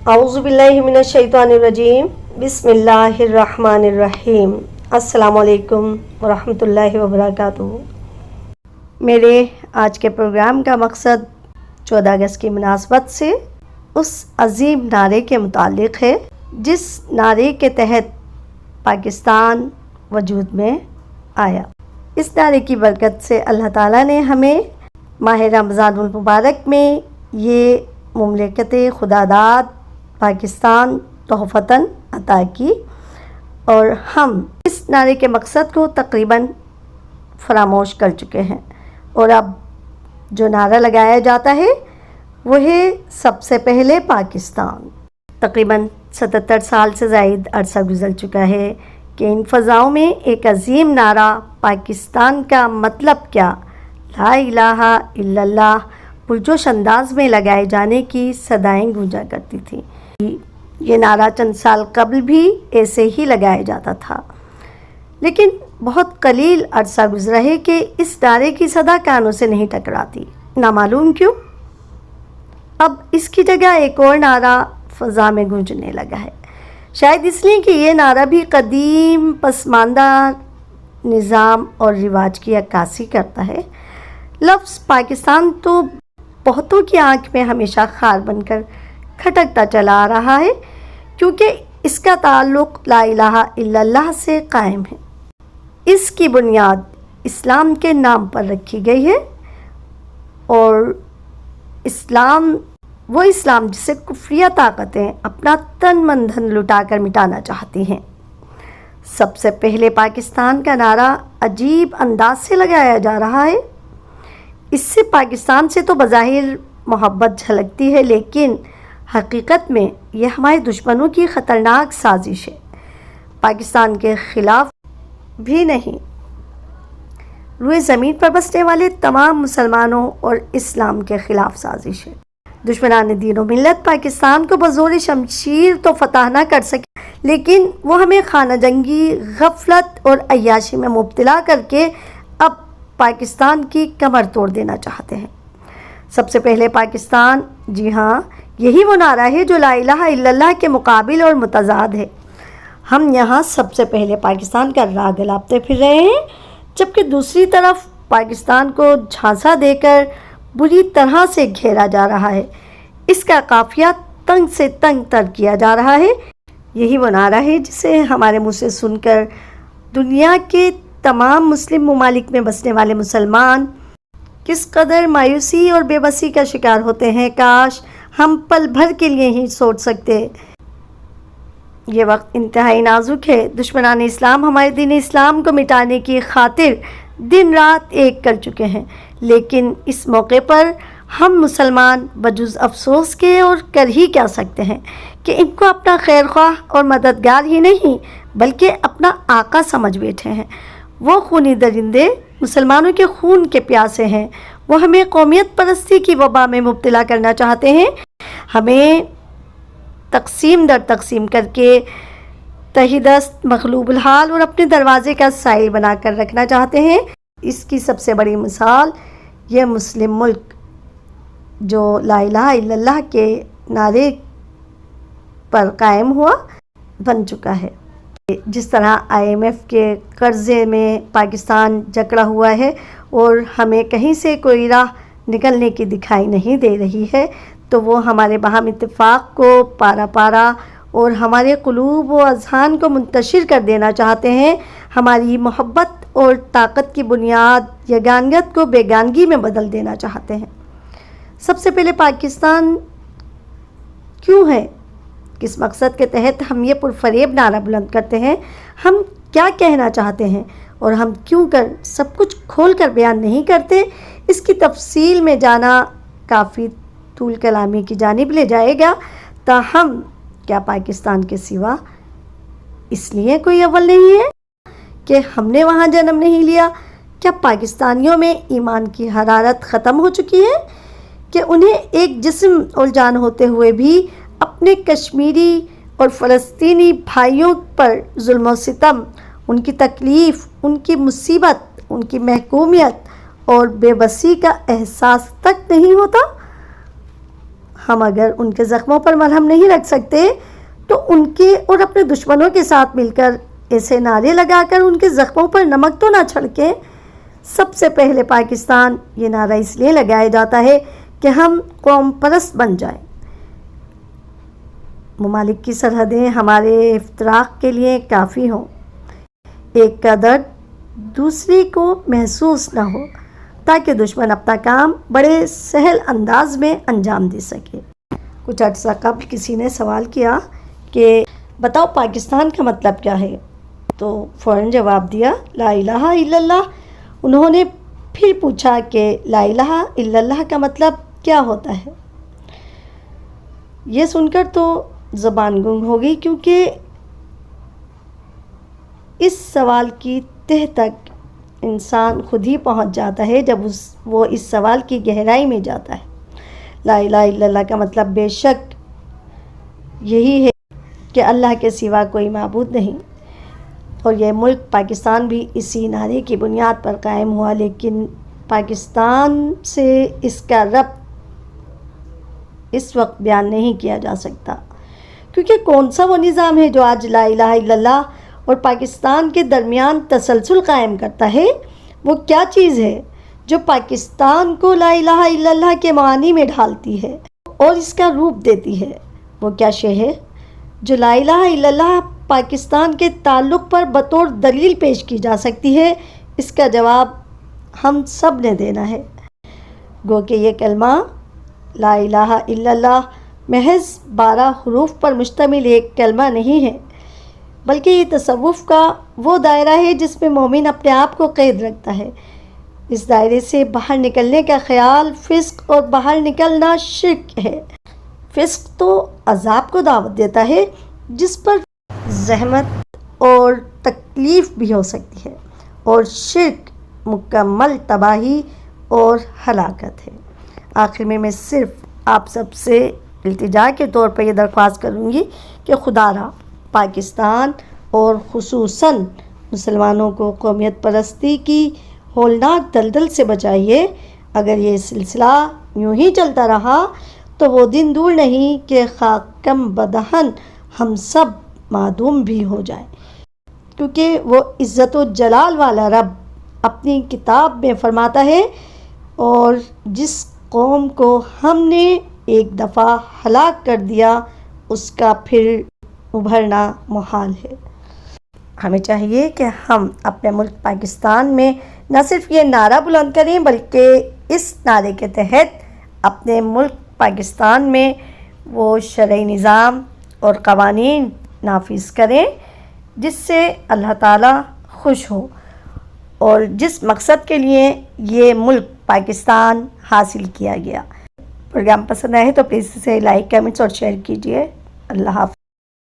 اعوذ باللہ من الشیطان الرجیم بسم اللہ الرحمن الرحیم السلام علیکم ورحمۃ اللہ وبرکاتہ۔ میرے آج کے پروگرام کا مقصد 14 اگست کی مناسبت سے اس عظیم نعرے کے متعلق ہے جس نعرے کے تحت پاکستان وجود میں آیا۔ اس نعرے کی برکت سے اللہ تعالیٰ نے ہمیں ماہ رمضان المبارک میں یہ مملکت خداداد پاکستان تحفتاً عطا کی، اور ہم اس نعرے کے مقصد کو تقریباً فراموش کر چکے ہیں، اور اب جو نعرہ لگایا جاتا ہے وہ ہے سب سے پہلے پاکستان۔ تقریباً 77 سال سے زائد عرصہ گزر چکا ہے کہ ان فضاؤں میں ایک عظیم نعرہ پاکستان کا مطلب کیا، لا الہ الا اللہ پرجوش انداز میں لگائے جانے کی صدائیں گونجا کرتی تھیں۔ یہ نعرہ چند سال قبل بھی ایسے ہی لگایا جاتا تھا، لیکن بہت قلیل عرصہ گزرا ہے کہ اس نعرے کی صدا کانوں سے نہیں ٹکراتی، نامعلوم کیوں۔ اب اس کی جگہ ایک اور نعرہ فضا میں گونجنے لگا ہے، شاید اس لیے کہ یہ نعرہ بھی قدیم پسماندہ نظام اور رواج کی عکاسی کرتا ہے۔ لفظ پاکستان تو بہتوں کی آنکھ میں ہمیشہ خار بن کر کھٹکتا چلا آ رہا ہے، کیونکہ اس کا تعلق لا الہ الا اللہ سے قائم ہے۔ اس کی بنیاد اسلام کے نام پر رکھی گئی ہے، اور اسلام وہ اسلام جسے کفریہ طاقتیں اپنا تن من دھن لٹا کر مٹانا چاہتی ہیں۔ سب سے پہلے پاکستان کا نعرہ عجیب انداز سے لگایا جا رہا ہے۔ اس سے پاکستان سے تو بظاہر محبت جھلکتی ہے، لیکن حقیقت میں یہ ہمارے دشمنوں کی خطرناک سازش ہے۔ پاکستان کے خلاف بھی نہیں، روئے زمین پر بسنے والے تمام مسلمانوں اور اسلام کے خلاف سازش ہے۔ دشمنان دین و ملت پاکستان کو بزور شمشیر تو فتح نہ کر سکے، لیکن وہ ہمیں خانہ جنگی، غفلت اور عیاشی میں مبتلا کر کے اب پاکستان کی کمر توڑ دینا چاہتے ہیں۔ سب سے پہلے پاکستان، جی ہاں، یہی وہ نعرہ ہے جو لا الہ الا اللہ کے مقابل اور متضاد ہے۔ ہم یہاں سب سے پہلے پاکستان کا راگ الاپتے پھر رہے ہیں، جبکہ دوسری طرف پاکستان کو جھانسا دے کر بری طرح سے گھیرا جا رہا ہے۔ اس کا قافیہ تنگ سے تنگ تر کیا جا رہا ہے۔ یہی وہ نعرہ ہے جسے ہمارے منہ سے سن کر دنیا کے تمام مسلم ممالک میں بسنے والے مسلمان کس قدر مایوسی اور بے بسی کا شکار ہوتے ہیں۔ کاش ہم پل بھر کے لیے ہی سوچ سکتے۔ یہ وقت انتہائی نازک ہے۔ دشمنان اسلام ہمارے دین اسلام کو مٹانے کی خاطر دن رات ایک کر چکے ہیں، لیکن اس موقع پر ہم مسلمان بجز افسوس کے اور کر ہی کیا سکتے ہیں کہ ان کو اپنا خیر خواہ اور مددگار ہی نہیں بلکہ اپنا آقا سمجھ بیٹھے ہیں۔ وہ خونی درندے مسلمانوں کے خون کے پیاسے ہیں، وہ ہمیں قومیت پرستی کی وبا میں مبتلا کرنا چاہتے ہیں، ہمیں تقسیم در تقسیم کر کے تہی دست مغلوب الحال اور اپنے دروازے کا سائل بنا کر رکھنا چاہتے ہیں۔ اس کی سب سے بڑی مثال یہ مسلم ملک جو لا الہ الا اللہ کے نعرے پر قائم ہوا بن چکا ہے۔ جس طرح IMF کے قرضے میں پاکستان جکڑا ہوا ہے اور ہمیں کہیں سے کوئی راہ نکلنے کی دکھائی نہیں دے رہی ہے، تو وہ ہمارے باہم اتفاق کو پارا پارا اور ہمارے قلوب و اذہان کو منتشر کر دینا چاہتے ہیں، ہماری محبت اور طاقت کی بنیاد یگانگت کو بیگانگی میں بدل دینا چاہتے ہیں۔ سب سے پہلے پاکستان کیوں ہے؟ کس مقصد کے تحت ہم یہ پرفریب نعرہ بلند کرتے ہیں؟ ہم کیا کہنا چاہتے ہیں اور ہم کیوں کر سب کچھ کھول کر بیان نہیں کرتے؟ اس کی تفصیل میں جانا کافی طول کلامی کی جانب لے جائے گا۔ تاہم کیا پاکستان کے سوا اس لیے کوئی اول نہیں ہے کہ ہم نے وہاں جنم نہیں لیا؟ کیا پاکستانیوں میں ایمان کی حرارت ختم ہو چکی ہے کہ انہیں ایک جسم اور جان ہوتے ہوئے بھی اپنے کشمیری اور فلسطینی بھائیوں پر ظلم و ستم، ان کی تکلیف، ان کی مصیبت، ان کی محکومیت اور بے بسی کا احساس تک نہیں ہوتا؟ ہم اگر ان کے زخموں پر مرہم نہیں رکھ سکتے تو ان کے اور اپنے دشمنوں کے ساتھ مل کر ایسے نعرے لگا کر ان کے زخموں پر نمک تو نہ چھڑکیں۔ سب سے پہلے پاکستان یہ نعرہ اس لیے لگایا جاتا ہے کہ ہم قوم پرست بن جائیں، ممالک کی سرحدیں ہمارے افتراق کے لیے کافی ہوں، ایک کا درد دوسری کو محسوس نہ ہو، تاکہ دشمن اپنا کام بڑے سہل انداز میں انجام دے سکے۔ کچھ عرصہ قبل کسی نے سوال کیا کہ بتاؤ پاکستان کا مطلب کیا ہے، تو فوراً جواب دیا لا الہ الا اللہ۔ انہوں نے پھر پوچھا کہ لا الہ الا اللہ کا مطلب کیا ہوتا ہے؟ یہ سن کر تو زبان گنگ ہو گئی، کیونکہ اس سوال کی تہ تک انسان خود ہی پہنچ جاتا ہے جب وہ اس سوال کی گہرائی میں جاتا ہے۔ لا الہ الا اللہ کا مطلب بے شک یہی ہے کہ اللہ کے سوا کوئی معبود نہیں، اور یہ ملک پاکستان بھی اسی نعرے کی بنیاد پر قائم ہوا، لیکن پاکستان سے اس کا ربط اس وقت بیان نہیں کیا جا سکتا، کیونکہ کون سا وہ نظام ہے جو آج لا الہ الا اللہ اور پاکستان کے درمیان تسلسل قائم کرتا ہے؟ وہ کیا چیز ہے جو پاکستان کو لا الہ الا اللہ کے معانی میں ڈھالتی ہے اور اس کا روپ دیتی ہے؟ وہ کیا شے ہے جو لا الہ الا اللہ پاکستان کے تعلق پر بطور دلیل پیش کی جا سکتی ہے؟ اس کا جواب ہم سب نے دینا ہے۔ گو کہ یہ کلمہ لا الہ الا اللہ محض 12 حروف پر مشتمل ایک کلمہ نہیں ہے، بلکہ یہ تصوف کا وہ دائرہ ہے جس میں مومن اپنے آپ کو قید رکھتا ہے۔ اس دائرے سے باہر نکلنے کا خیال فسق اور باہر نکلنا شرک ہے۔ فسق تو عذاب کو دعوت دیتا ہے جس پر زحمت اور تکلیف بھی ہو سکتی ہے، اور شرک مکمل تباہی اور ہلاکت ہے۔ آخر میں صرف آپ سب سے التجا کے طور پر یہ درخواست کروں گی کہ خدا را پاکستان اور خصوصاً مسلمانوں کو قومیت پرستی کی ہولناک دلدل سے بچائیے۔ اگر یہ سلسلہ یوں ہی چلتا رہا تو وہ دن دور نہیں کہ خاکم بدہن ہم سب معدوم بھی ہو جائیں، کیونکہ وہ عزت و جلال والا رب اپنی کتاب میں فرماتا ہے، اور جس قوم کو ہم نے ایک دفعہ ہلاک کر دیا اس کا پھر ابھرنا محال ہے۔ ہمیں چاہیے کہ ہم اپنے ملک پاکستان میں نہ صرف یہ نعرہ بلند کریں، بلکہ اس نعرے کے تحت اپنے ملک پاکستان میں وہ شرعی نظام اور قوانین نافذ کریں جس سے اللہ تعالیٰ خوش ہو، اور جس مقصد کے لیے یہ ملک پاکستان حاصل کیا گیا۔ پروگرام پسند آئے تو پلیز اسے لائک، کمنٹس اور شیئر کیجیے۔ اللہ حافظ۔